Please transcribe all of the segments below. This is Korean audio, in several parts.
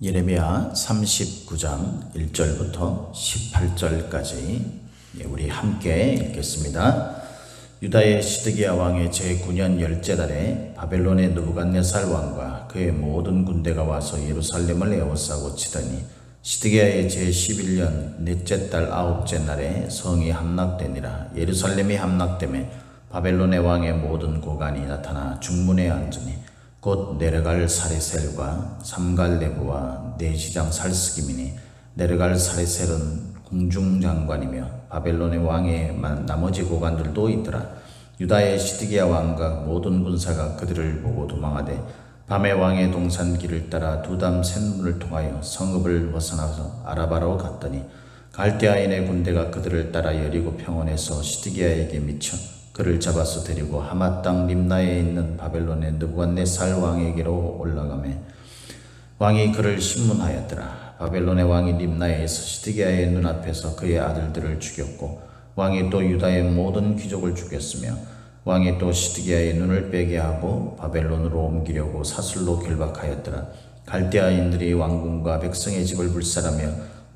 예레미야 39장 1절부터 18절까지 우리 함께 읽겠습니다. 유다의 시드기야 왕의 제9년 열째 달에 바벨론의 느부갓네살 왕과 그의 모든 군대가 와서 예루살렘을 에워싸고 치더니 시드기야의 제11년 넷째 달 아홉째 날에 성이 함락되니라. 예루살렘이 함락되매 바벨론의 왕의 모든 고관이 나타나 중문에 앉으니 곧 내려갈 사레셀과 삼갈네부와 내시장 살스김이니 내려갈 사레셀은 궁중장관이며 바벨론의 왕의 나머지 고관들도 있더라. 유다의 시드기야 왕과 모든 군사가 그들을 보고 도망하되 밤에 왕의 동산 길을 따라 두담 샘문을 통하여 성읍을 벗어나서 아라바로 갔더니 갈대아인의 군대가 그들을 따라 여리고 평원에서 시드기야에게 미쳐 그를 잡아서 데리고 하맛 땅 림나에 있는 바벨론의 느부갓네살 왕에게로 올라가매 왕이 그를 신문하였더라. 바벨론의 왕이 림나에서 시드기야의 눈앞에서 그의 아들들을 죽였고 왕이 또 유다의 모든 귀족을 죽였으며 왕이 또 시드기야의 눈을 빼게 하고 바벨론으로 옮기려고 사슬로 결박하였더라. 갈대아인들이 왕궁과 백성의 집을 불살하며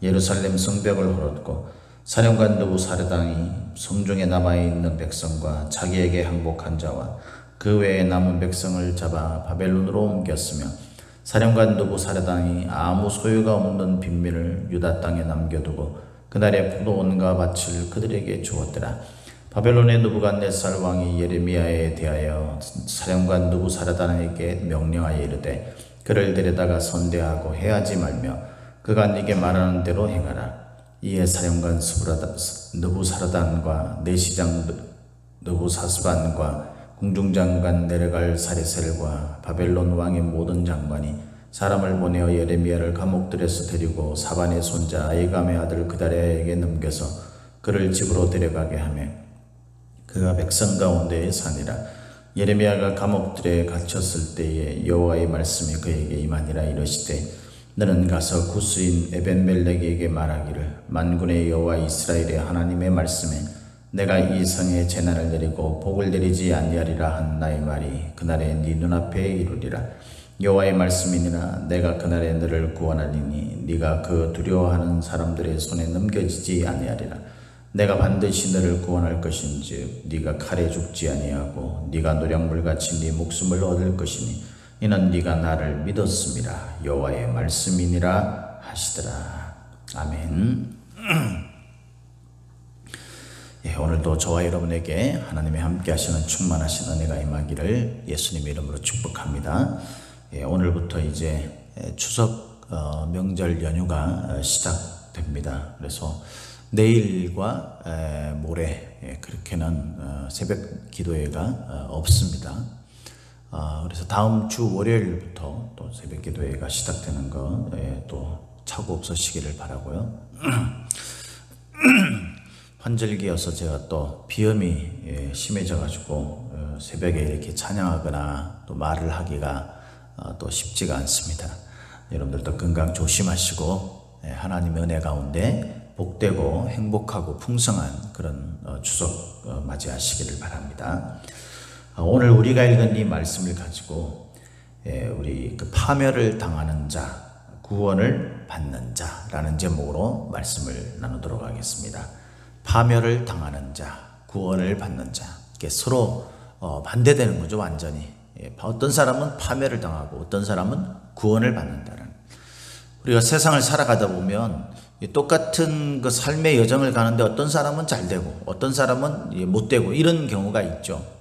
예루살렘 성벽을 헐었고 사령관 느부사르단이 성중에 남아있는 백성과 자기에게 항복한 자와 그 외에 남은 백성을 잡아 바벨론으로 옮겼으며 사령관 느부사르단이 아무 소유가 없는 빈민을 유다 땅에 남겨두고 그날의 포도원과 밭을 그들에게 주었더라. 바벨론의 느부갓네살 왕이 예레미야에 대하여 사령관 느부사르단에게 명령하여 이르되 그를 데려다가 선대하고 해하지 말며 그가 네게 말하는 대로 행하라. 이에 사령관 느부사르단과 내시장 느부사스반과 궁중장관 내려갈 사레셀과 바벨론 왕의 모든 장관이 사람을 보내어 예레미야를 감옥들에서 데리고 사반의 손자 아이감의 아들 그다랴에게 넘겨서 그를 집으로 데려가게 하며 그가 백성 가운데에 사니라. 예레미야가 감옥들에 갇혔을 때에 여호와의 말씀이 그에게 임하니라. 이르시되 너는 가서 구스인 에벤멜렉에게 말하기를 만군의 여호와 이스라엘의 하나님의 말씀에 내가 이 성에 재난을 내리고 복을 내리지 아니하리라 한 나의 말이 그날에 네 눈앞에 이루리라. 여호와의 말씀이니라. 내가 그날에 너를 구원하리니 네가 그 두려워하는 사람들의 손에 넘겨지지 아니하리라. 내가 반드시 너를 구원할 것인즉 네가 칼에 죽지 아니하고 네가 노략물같이 네 목숨을 얻을 것이니 이는 네가 나를 믿었음이라. 여호와의 말씀이니라 하시더라. 아멘. 오늘도 저와 여러분에게 하나님의 함께 하시는 충만하신 은혜가 임하기를 예수님의 이름으로 축복합니다. 오늘부터 이제 추석 명절 연휴가 시작됩니다. 그래서 내일과 모레 그렇게는 새벽 기도회가 없습니다. 그래서 다음 주 월요일부터 또 새벽 기도회가 시작되는 거 또 착오 없으시기를 바라고요. 환절기여서 제가 또 비염이 심해져 가지고 새벽에 이렇게 찬양하거나 또 말을 하기가 또 쉽지가 않습니다. 여러분들도 건강 조심하시고 하나님의 은혜 가운데 복되고 행복하고 풍성한 그런 추석 맞이하시기를 바랍니다. 오늘 우리가 읽은 이 말씀을 가지고 우리 그 파멸을 당하는 자, 구원을 받는 자라는 제목으로 말씀을 나누도록 하겠습니다. 파멸을 당하는 자, 구원을 받는 자. 이게 서로 반대되는 거죠, 완전히. 어떤 사람은 파멸을 당하고 어떤 사람은 구원을 받는다는. 우리가 세상을 살아가다 보면 똑같은 그 삶의 여정을 가는데 어떤 사람은 잘 되고 어떤 사람은 못 되고 이런 경우가 있죠.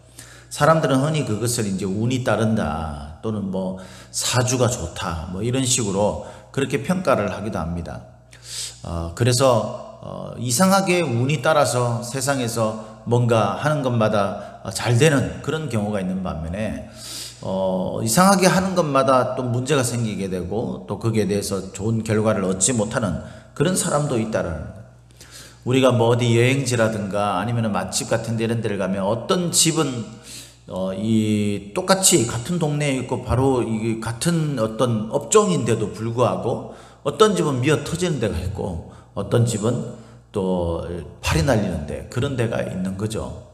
사람들은 흔히 그것을 이제 운이 따른다 또는 뭐 사주가 좋다 뭐 이런 식으로 그렇게 평가를 하기도 합니다. 그래서 이상하게 운이 따라서 세상에서 뭔가 하는 것마다 잘 되는 그런 경우가 있는 반면에 이상하게 하는 것마다 또 문제가 생기게 되고 또 거기에 대해서 좋은 결과를 얻지 못하는 그런 사람도 있다라는 거예요. 우리가 뭐 어디 여행지라든가 아니면 맛집 같은 데 이런 데를 가면 어떤 집은 이 똑같이 같은 동네에 있고 바로 이 같은 어떤 업종인데도 불구하고 어떤 집은 미어 터지는 데가 있고 어떤 집은 또 팔이 날리는데 그런 데가 있는 거죠.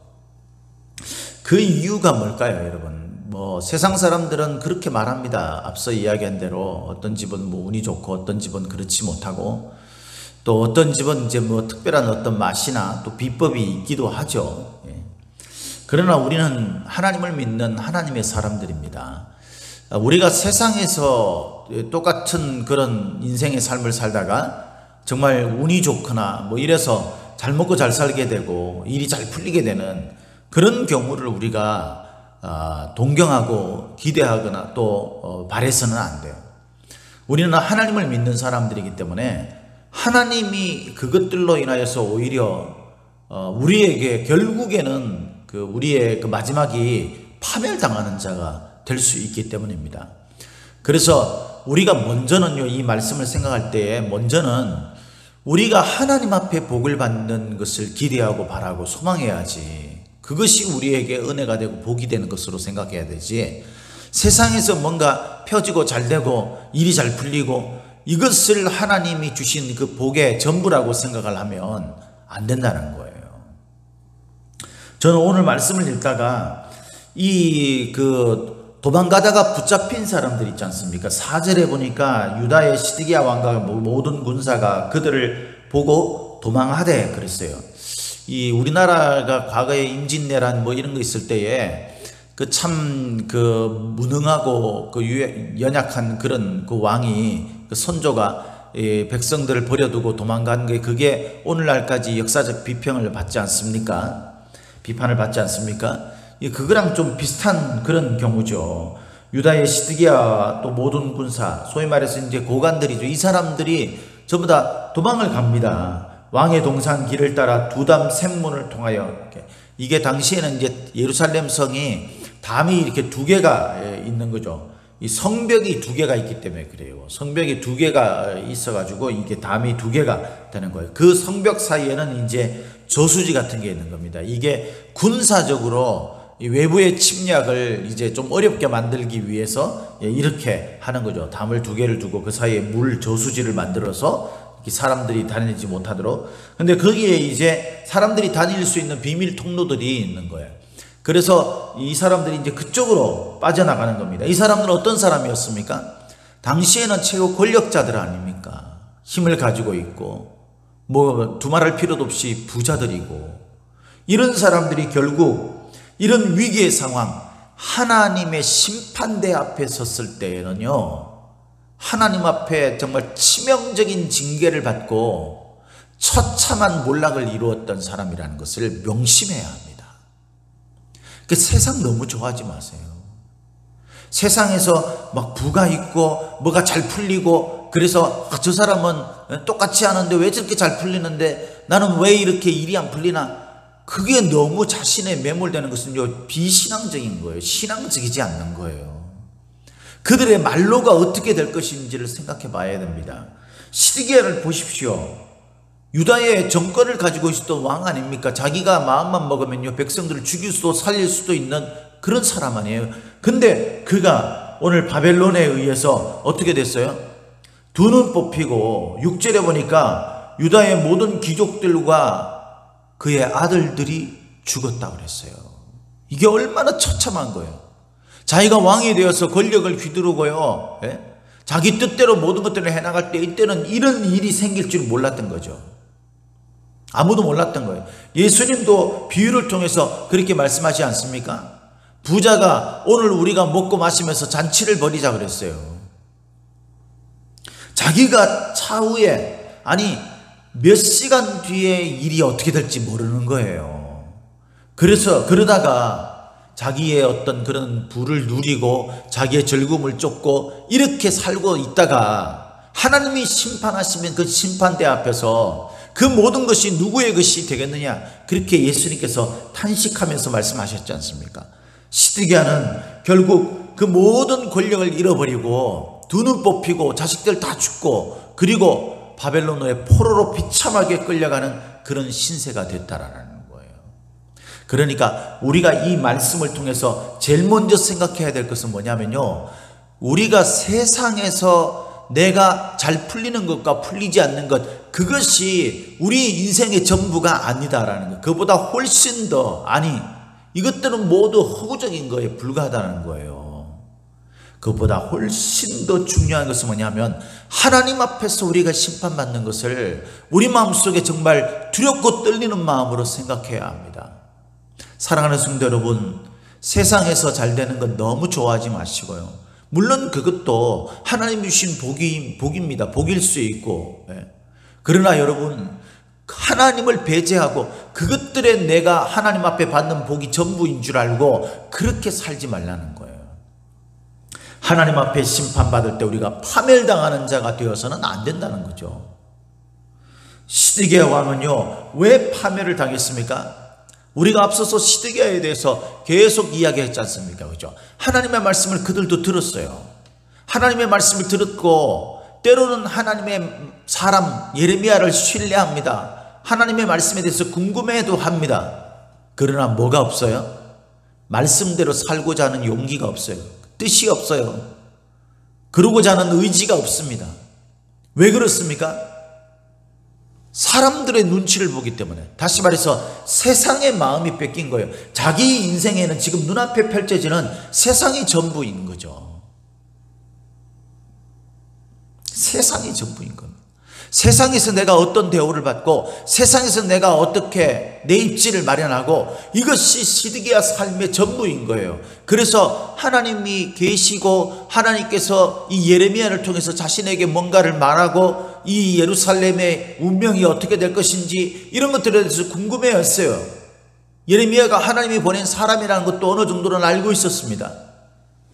그 이유가 뭘까요, 여러분? 뭐 세상 사람들은 그렇게 말합니다. 앞서 이야기한 대로 어떤 집은 뭐 운이 좋고 어떤 집은 그렇지 못하고 또 어떤 집은 이제 뭐 특별한 어떤 맛이나 또 비법이 있기도 하죠. 예. 그러나 우리는 하나님을 믿는 하나님의 사람들입니다. 우리가 세상에서 똑같은 그런 인생의 삶을 살다가 정말 운이 좋거나 뭐 이래서 잘 먹고 잘 살게 되고 일이 잘 풀리게 되는 그런 경우를 우리가 동경하고 기대하거나 또 바라서는 안 돼요. 우리는 하나님을 믿는 사람들이기 때문에 하나님이 그것들로 인하여서 오히려 우리에게 결국에는 우리의 그 마지막이 파멸당하는 자가 될 수 있기 때문입니다. 그래서 우리가 먼저는요, 이 말씀을 생각할 때에 먼저는 우리가 하나님 앞에 복을 받는 것을 기대하고 바라고 소망해야지. 그것이 우리에게 은혜가 되고 복이 되는 것으로 생각해야 되지. 세상에서 뭔가 펴지고 잘 되고 일이 잘 풀리고 이것을 하나님이 주신 그 복의 전부라고 생각을 하면 안 된다는 거예요. 저는 오늘 말씀을 읽다가 도망가다가 붙잡힌 사람들 있지 않습니까? 4절에 보니까 유다의 시드기야 왕과 모든 군사가 그들을 보고 도망하되 그랬어요. 우리나라가 과거에 임진왜란 뭐 이런 거 있을 때에 무능하고 연약한 그런 왕이 선조가 백성들을 버려두고 도망간 게 그게 오늘날까지 역사적 비평을 받지 않습니까? 비판을 받지 않습니까? 그거랑 좀 비슷한 그런 경우죠. 유다의 시드기야 또 모든 군사, 소위 말해서 이제 고관들이죠. 이 사람들이 전부 다 도망을 갑니다. 왕의 동산 길을 따라 두담 샘문을 통하여. 이게 당시에는 이제 예루살렘 성이 담이 이렇게 두 개가 있는 거죠. 이 성벽이 두 개가 있기 때문에 그래요. 성벽이 두 개가 있어가지고 이게 담이 두 개가 되는 거예요. 그 성벽 사이에는 이제 저수지 같은 게 있는 겁니다. 이게 군사적으로 외부의 침략을 이제 좀 어렵게 만들기 위해서 이렇게 하는 거죠. 담을 두 개를 두고 그 사이에 물 저수지를 만들어서 사람들이 다니지 못하도록. 근데 거기에 이제 사람들이 다닐 수 있는 비밀 통로들이 있는 거예요. 그래서 이 사람들이 이제 그쪽으로 빠져나가는 겁니다. 이 사람들은 어떤 사람이었습니까? 당시에는 최고 권력자들 아닙니까? 힘을 가지고 있고 뭐 두말할 필요도 없이 부자들이고, 이런 사람들이 결국 이런 위기의 상황, 하나님의 심판대 앞에 섰을 때에는요, 하나님 앞에 정말 치명적인 징계를 받고 처참한 몰락을 이루었던 사람이라는 것을 명심해야 합니다. 그 세상 너무 좋아하지 마세요. 세상에서 막 부가 있고 뭐가 잘 풀리고 그래서 저 사람은 똑같이 하는데 왜 저렇게 잘 풀리는데 나는 왜 이렇게 일이 안 풀리나, 그게 너무 자신에 매몰되는 것은 비신앙적인 거예요. 신앙적이지 않는 거예요. 그들의 말로가 어떻게 될 것인지를 생각해 봐야 됩니다. 시드기야를 보십시오. 유다의 정권을 가지고 있었던 왕 아닙니까? 자기가 마음만 먹으면요, 백성들을 죽일 수도 살릴 수도 있는 그런 사람 아니에요. 근데 그가 오늘 바벨론에 의해서 어떻게 됐어요? 두 눈 뽑히고 6절에 보니까 유다의 모든 귀족들과 그의 아들들이 죽었다고 그랬어요. 이게 얼마나 처참한 거예요. 자기가 왕이 되어서 권력을 휘두르고요, 자기 뜻대로 모든 것들을 해나갈 때 이때는 이런 일이 생길 줄 몰랐던 거죠. 아무도 몰랐던 거예요. 예수님도 비유를 통해서 그렇게 말씀하지 않습니까? 부자가 오늘 우리가 먹고 마시면서 잔치를 벌이자 그랬어요. 자기가 차후에 몇 시간 뒤에 일이 어떻게 될지 모르는 거예요. 그래서 그러다가 자기의 어떤 그런 부를 누리고 자기의 즐거움을 쫓고 이렇게 살고 있다가 하나님이 심판하시면 그 심판대 앞에서 그 모든 것이 누구의 것이 되겠느냐, 그렇게 예수님께서 탄식하면서 말씀하셨지 않습니까? 시드기야는 결국 그 모든 권력을 잃어버리고 두 눈 뽑히고 자식들 다 죽고 그리고 바벨론의 포로로 비참하게 끌려가는 그런 신세가 됐다라는 거예요. 그러니까 우리가 이 말씀을 통해서 제일 먼저 생각해야 될 것은 뭐냐면요, 우리가 세상에서 내가 잘 풀리는 것과 풀리지 않는 것, 그것이 우리 인생의 전부가 아니다라는 것. 그보다 훨씬 더, 이것들은 모두 허구적인 거에 불과하다는 거예요. 그것보다 훨씬 더 중요한 것은 뭐냐면 하나님 앞에서 우리가 심판받는 것을 우리 마음속에 정말 두렵고 떨리는 마음으로 생각해야 합니다. 사랑하는 성도 여러분, 세상에서 잘 되는 건 너무 좋아하지 마시고요. 물론 그것도 하나님이 주신 복입니다. 복일 수 있고. 그러나 여러분, 하나님을 배제하고 그것들에 내가 하나님 앞에 받는 복이 전부인 줄 알고 그렇게 살지 말라는 거예요. 하나님 앞에 심판받을 때 우리가 파멸당하는 자가 되어서는 안 된다는 거죠. 시드기야 왕은요, 왜 파멸을 당했습니까? 우리가 앞서서 시드기야에 대해서 계속 이야기했지 않습니까? 그죠? 하나님의 말씀을 그들도 들었어요. 하나님의 말씀을 들었고 때로는 하나님의 사람 예레미야를 신뢰합니다. 하나님의 말씀에 대해서 궁금해도 합니다. 그러나 뭐가 없어요? 말씀대로 살고자 하는 용기가 없어요. 뜻이 없어요. 그러고자 하는 의지가 없습니다. 왜 그렇습니까? 사람들의 눈치를 보기 때문에, 다시 말해서 세상의 마음이 뺏긴 거예요. 자기 인생에는 지금 눈앞에 펼쳐지는 세상이 전부인 거죠. 세상이 전부인 겁니다. 세상에서 내가 어떤 대우를 받고 세상에서 내가 어떻게 내 입지를 마련하고 이것이 시드기야 삶의 전부인 거예요. 그래서 하나님이 계시고 하나님께서 이 예레미야를 통해서 자신에게 뭔가를 말하고 이 예루살렘의 운명이 어떻게 될 것인지 이런 것들에 대해서 궁금해했어요. 예레미야가 하나님이 보낸 사람이라는 것도 어느 정도는 알고 있었습니다.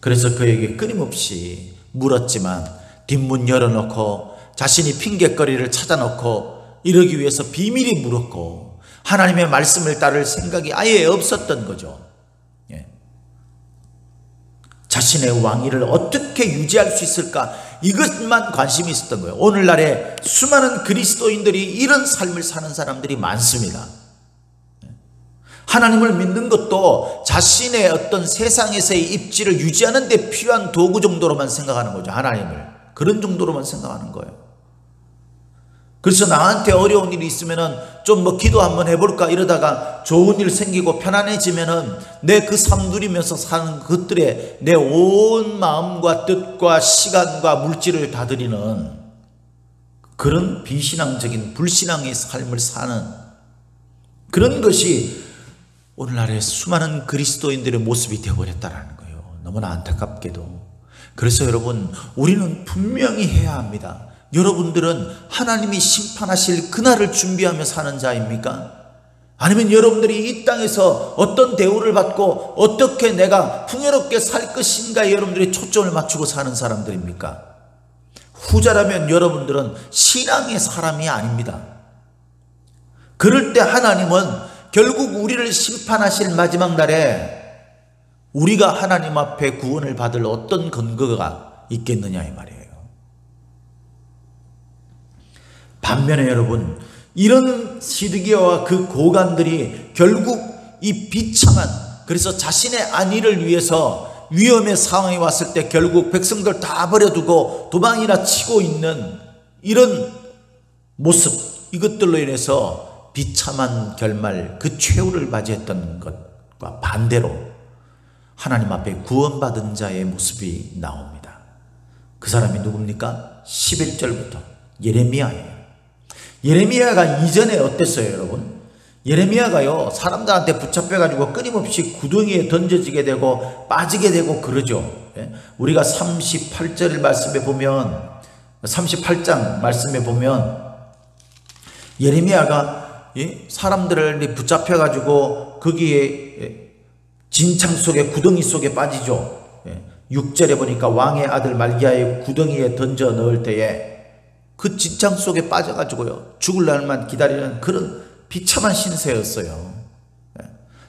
그래서 그에게 끊임없이 물었지만 뒷문 열어놓고 자신이 핑곗거리를 찾아놓고 이러기 위해서 비밀이 물었고 하나님의 말씀을 따를 생각이 아예 없었던 거죠. 자신의 왕위를 어떻게 유지할 수 있을까, 이것만 관심이 있었던 거예요. 오늘날에 수많은 그리스도인들이 이런 삶을 사는 사람들이 많습니다. 하나님을 믿는 것도 자신의 어떤 세상에서의 입지를 유지하는 데 필요한 도구 정도로만 생각하는 거죠. 하나님을 그런 정도로만 생각하는 거예요. 그래서 나한테 어려운 일이 있으면은 좀 기도 한번 해볼까 이러다가 좋은 일 생기고 편안해지면은 내 그 삶 누리면서 사는 것들에 내 온 마음과 뜻과 시간과 물질을 다 드리는 그런 비신앙적인 불신앙의 삶을 사는 그런 것이 오늘날의 수많은 그리스도인들의 모습이 되어버렸다는 거예요. 너무나 안타깝게도. 그래서 여러분, 우리는 분명히 해야 합니다. 여러분들은 하나님이 심판하실 그날을 준비하며 사는 자입니까? 아니면 여러분들이 이 땅에서 어떤 대우를 받고 어떻게 내가 풍요롭게 살 것인가에 여러분들이 초점을 맞추고 사는 사람들입니까? 후자라면 여러분들은 신앙의 사람이 아닙니다. 그럴 때 하나님은 결국 우리를 심판하실 마지막 날에 우리가 하나님 앞에 구원을 받을 어떤 근거가 있겠느냐 이 말이에요. 반면에 여러분, 이런 시드기야와 그 고관들이 결국 이 비참한, 그래서 자신의 안위를 위해서 위험의 상황이 왔을 때 결국 백성들 다 버려두고 도망이나 치고 있는 이런 모습, 이것들로 인해서 비참한 결말, 그 최후를 맞이했던 것과 반대로 하나님 앞에 구원받은 자의 모습이 나옵니다. 그 사람이 누굽니까? 11절부터 예레미야예요. 예레미야가 이전에 어땠어요, 여러분? 예레미야가요, 사람들한테 붙잡혀가지고 끊임없이 구덩이에 던져지게 되고 빠지게 되고 그러죠. 우리가 38절 말씀에 보면, 38장 말씀에 보면 예레미야가 사람들을 붙잡혀가지고 거기에 진창 속에 구덩이 속에 빠지죠. 6절에 보니까 왕의 아들 말기야의 구덩이에 던져 넣을 때에 그 진창 속에 빠져가지고요, 죽을 날만 기다리는 그런 비참한 신세였어요.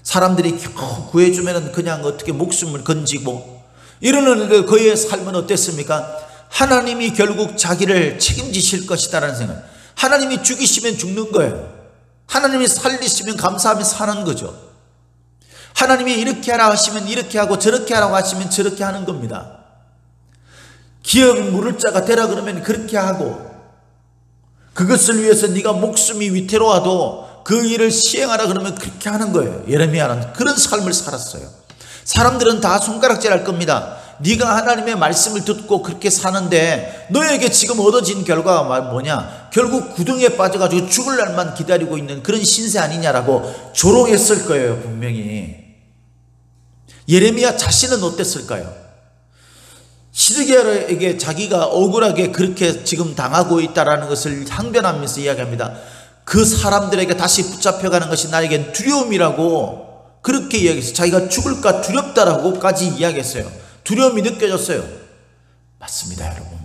사람들이 겨우 구해주면 그냥 어떻게 목숨을 건지고 이러는 그의 삶은 어땠습니까? 하나님이 결국 자기를 책임지실 것이다라는 생각. 하나님이 죽이시면 죽는 거예요. 하나님이 살리시면 감사하며 사는 거죠. 하나님이 이렇게 하라 하시면 이렇게 하고 저렇게 하라고 하시면 저렇게 하는 겁니다. 기업이 물을 자가 되라 그러면 그렇게 하고, 그것을 위해서 네가 목숨이 위태로워도 그 일을 시행하라 그러면 그렇게 하는 거예요. 예레미야는 그런 삶을 살았어요. 사람들은 다 손가락질할 겁니다. 네가 하나님의 말씀을 듣고 그렇게 사는데 너에게 지금 얻어진 결과가 뭐냐? 결국 구덩이에 빠져가지고 죽을 날만 기다리고 있는 그런 신세 아니냐라고 조롱했을 거예요. 분명히. 예레미야 자신은 어땠을까요? 시드기야에게 자기가 억울하게 그렇게 지금 당하고 있다는 것을 항변하면서 이야기합니다. 그 사람들에게 다시 붙잡혀가는 것이 나에겐 두려움이라고 그렇게 이야기했어요. 자기가 죽을까 두렵다라고까지 이야기했어요. 두려움이 느껴졌어요. 맞습니다, 여러분.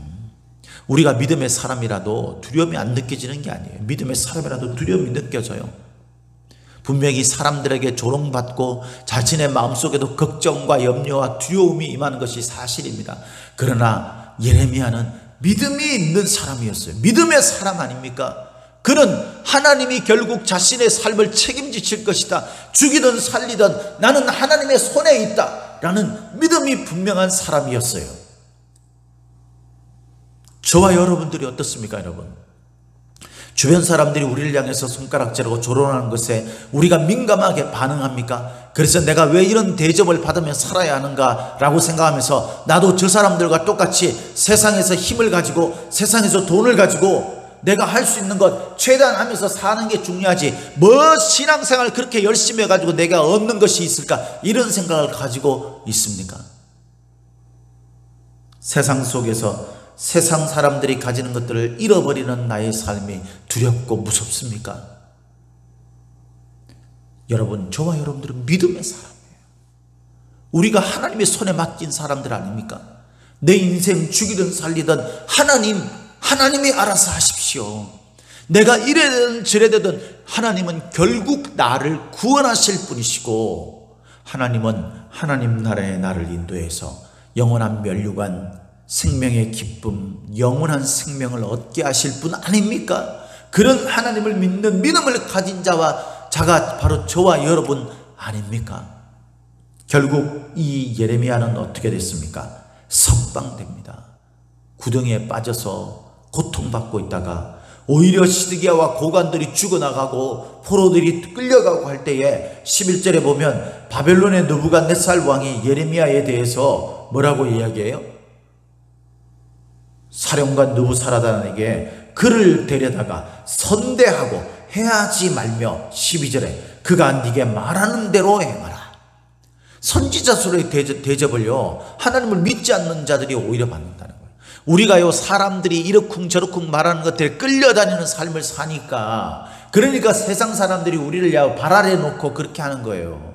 우리가 믿음의 사람이라도 두려움이 안 느껴지는 게 아니에요. 믿음의 사람이라도 두려움이 느껴져요. 분명히 사람들에게 조롱받고 자신의 마음속에도 걱정과 염려와 두려움이 임하는 것이 사실입니다. 그러나 예레미야는 믿음이 있는 사람이었어요. 믿음의 사람 아닙니까? 그는 하나님이 결국 자신의 삶을 책임지실 것이다. 죽이든 살리든 나는 하나님의 손에 있다 라는 믿음이 분명한 사람이었어요. 저와 여러분들이 어떻습니까, 여러분? 주변 사람들이 우리를 향해서 손가락질하고 조롱하는 것에 우리가 민감하게 반응합니까? 그래서 내가 왜 이런 대접을 받으며 살아야 하는가 라고 생각하면서 나도 저 사람들과 똑같이 세상에서 힘을 가지고 세상에서 돈을 가지고 내가 할 수 있는 것 최대한 하면서 사는 게 중요하지 뭐 신앙생활 그렇게 열심히 해가지고 내가 얻는 것이 있을까 이런 생각을 가지고 있습니까? 세상 속에서 세상 사람들이 가지는 것들을 잃어버리는 나의 삶이 두렵고 무섭습니까? 여러분, 저와 여러분들은 믿음의 사람이에요. 우리가 하나님의 손에 맡긴 사람들 아닙니까? 내 인생 죽이든 살리든 하나님이 알아서 하십시오. 내가 이래든 저래든 하나님은 결국 나를 구원하실 분이시고 하나님은 하나님 나라의 나를 인도해서 영원한 멸류관 생명의 기쁨, 영원한 생명을 얻게 하실 분 아닙니까? 그런 하나님을 믿는 믿음을 가진 자가 바로 저와 여러분 아닙니까? 결국 이 예레미야는 어떻게 됐습니까? 석방됩니다. 구덩이에 빠져서 고통받고 있다가 오히려 시드기야와 고관들이 죽어나가고 포로들이 끌려가고 할 때에 11절에 보면 바벨론의 느부갓네살 왕이 예레미야에 대해서 뭐라고 이야기해요? 사령관 느부사라단에게 그를 데려다가 선대하고 해하지 말며 12절에 그가 네게 말하는 대로 행하라. 선지자수의 대접을요 하나님을 믿지 않는 자들이 오히려 받는다는 거예요. 우리가요 사람들이 이러쿵저러쿵 말하는 것들에 끌려다니는 삶을 사니까 그러니까 세상 사람들이 우리를 발 아래 놓고 그렇게 하는 거예요.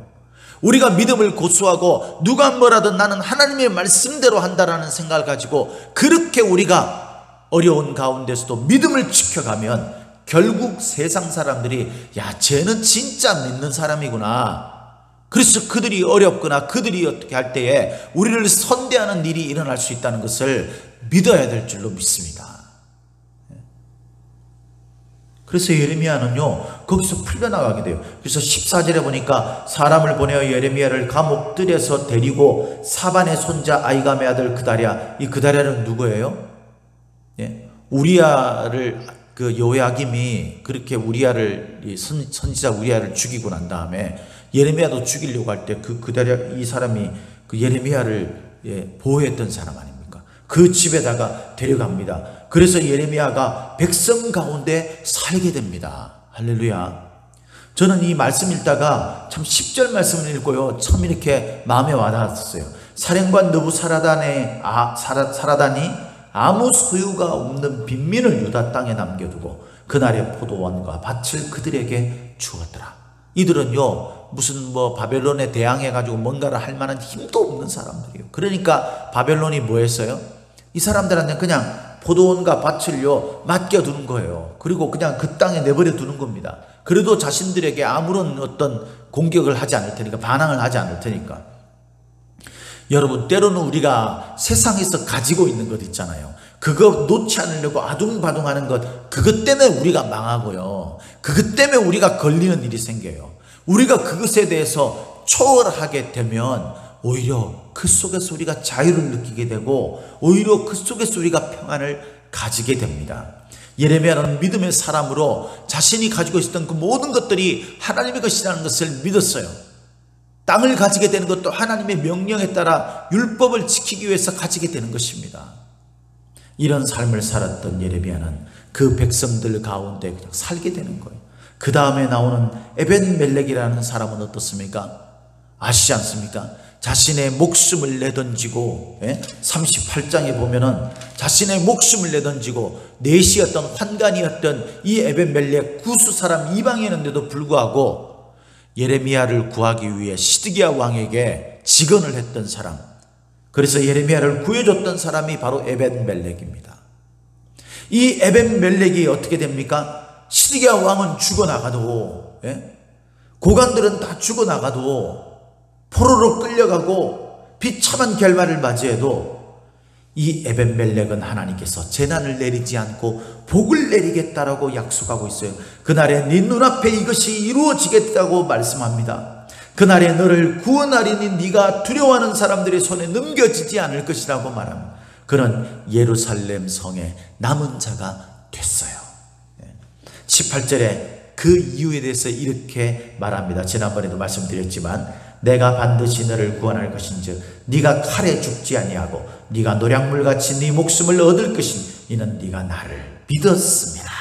우리가 믿음을 고수하고 누가 뭐라든 나는 하나님의 말씀대로 한다라는 생각을 가지고 그렇게 우리가 어려운 가운데서도 믿음을 지켜가면 결국 세상 사람들이 야 쟤는 진짜 믿는 사람이구나. 그래서 그들이 어렵거나 그들이 어떻게 할 때에 우리를 선대하는 일이 일어날 수 있다는 것을 믿어야 될 줄로 믿습니다. 그래서 예레미야는요 거기서 풀려나가게 돼요. 그래서 14절에 보니까 사람을 보내어 예레미야를 감옥들에서 데리고 사반의 손자 아이감의 아들 그다랴, 이 그다랴는 누구예요? 예? 우리야를 그 요야김이 그렇게 우리야를 선지자 우리야를 죽이고 난 다음에 예레미야도 죽이려고 할 때 그 그다랴 이 사람이 그 예레미야를 보호했던 사람 아닙니까? 그 집에다가 데려갑니다. 그래서 예레미야가 백성 가운데 살게 됩니다. 할렐루야. 저는 이 말씀 읽다가 참 10절 말씀을 읽고요 참 이렇게 마음에 와닿았어요. 사령관 느부사라단이 아무 소유가 없는 빈민을 유다 땅에 남겨두고 그날의 포도원과 밭을 그들에게 주었더라. 이들은요 무슨 바벨론에 대항해가지고 뭔가를 할 만한 힘도 없는 사람들이에요. 그러니까 바벨론이 뭐 했어요? 이 사람들한테 그냥 포도원과 밭을요 맡겨두는 거예요. 그리고 그냥 그 땅에 내버려 두는 겁니다. 그래도 자신들에게 아무런 어떤 공격을 하지 않을 테니까, 반항을 하지 않을 테니까. 여러분, 때로는 우리가 세상에서 가지고 있는 것 있잖아요. 그거 놓지 않으려고 아둥바둥하는 것, 그것 때문에 우리가 망하고요, 그것 때문에 우리가 걸리는 일이 생겨요. 우리가 그것에 대해서 초월하게 되면 오히려 그 속에서 우리가 자유를 느끼게 되고 오히려 그 속에서 우리가 평안을 가지게 됩니다. 예레미야는 믿음의 사람으로 자신이 가지고 있었던 그 모든 것들이 하나님의 것이라는 것을 믿었어요. 땅을 가지게 되는 것도 하나님의 명령에 따라 율법을 지키기 위해서 가지게 되는 것입니다. 이런 삶을 살았던 예레미야는 그 백성들 가운데 그냥 살게 되는 거예요. 그 다음에 나오는 에벤멜렉이라는 사람은 어떻습니까? 아시지 않습니까? 자신의 목숨을 내던지고 38장에 보면은 자신의 목숨을 내던지고 넷이었던 환관이었던 이 에벤멜렉 구스 사람 이방이었는데도 불구하고 예레미야를 구하기 위해 시드기야 왕에게 직언을 했던 사람, 그래서 예레미야를 구해줬던 사람이 바로 에벤멜렉입니다. 이 에벤멜렉이 어떻게 됩니까? 시드기야 왕은 죽어나가도 고관들은 다 죽어나가도 포로로 끌려가고 비참한 결말을 맞이해도 이 에벤멜렉은 하나님께서 재난을 내리지 않고 복을 내리겠다라고 약속하고 있어요. 그날에 네 눈앞에 이것이 이루어지겠다고 말씀합니다. 그날에 너를 구원하리니 네가 두려워하는 사람들의 손에 넘겨지지 않을 것이라고 말합니다. 그는 예루살렘 성의 남은 자가 됐어요. 18절에 그 이유에 대해서 이렇게 말합니다. 지난번에도 말씀드렸지만 내가 반드시 너를 구원할 것인즉 네가 칼에 죽지 아니하고 네가 노략물같이 네 목숨을 얻을 것인 이는 네가 나를 믿었습니다.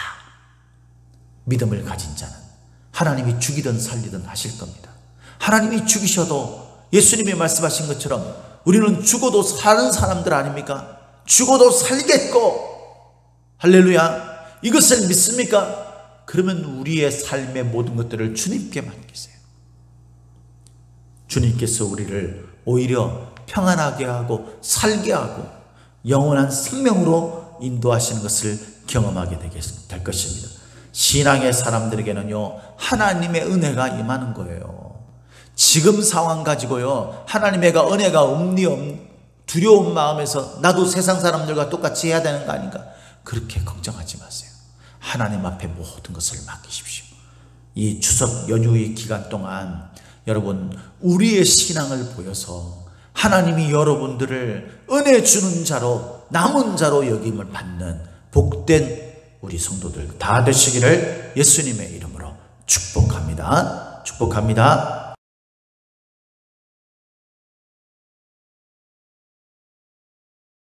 믿음을 가진 자는 하나님이 죽이든 살리든 하실 겁니다. 하나님이 죽이셔도 예수님이 말씀하신 것처럼 우리는 죽어도 사는 사람들 아닙니까? 죽어도 살겠고, 할렐루야, 이것을 믿습니까? 그러면 우리의 삶의 모든 것들을 주님께 맡기세요. 주님께서 우리를 오히려 평안하게 하고 살게 하고 영원한 생명으로 인도하시는 것을 경험하게 될 것입니다. 신앙의 사람들에게는요, 하나님의 은혜가 임하는 거예요. 지금 상황 가지고요, 하나님의 은혜가 없니 두려운 마음에서 나도 세상 사람들과 똑같이 해야 되는 거 아닌가, 그렇게 걱정하지 마세요. 하나님 앞에 모든 것을 맡기십시오. 이 추석 연휴의 기간 동안 여러분, 우리의 신앙을 보여서 하나님이 여러분들을 은혜 주는 자로, 남은 자로 여김을 받는 복된 우리 성도들 다 되시기를 예수님의 이름으로 축복합니다. 축복합니다.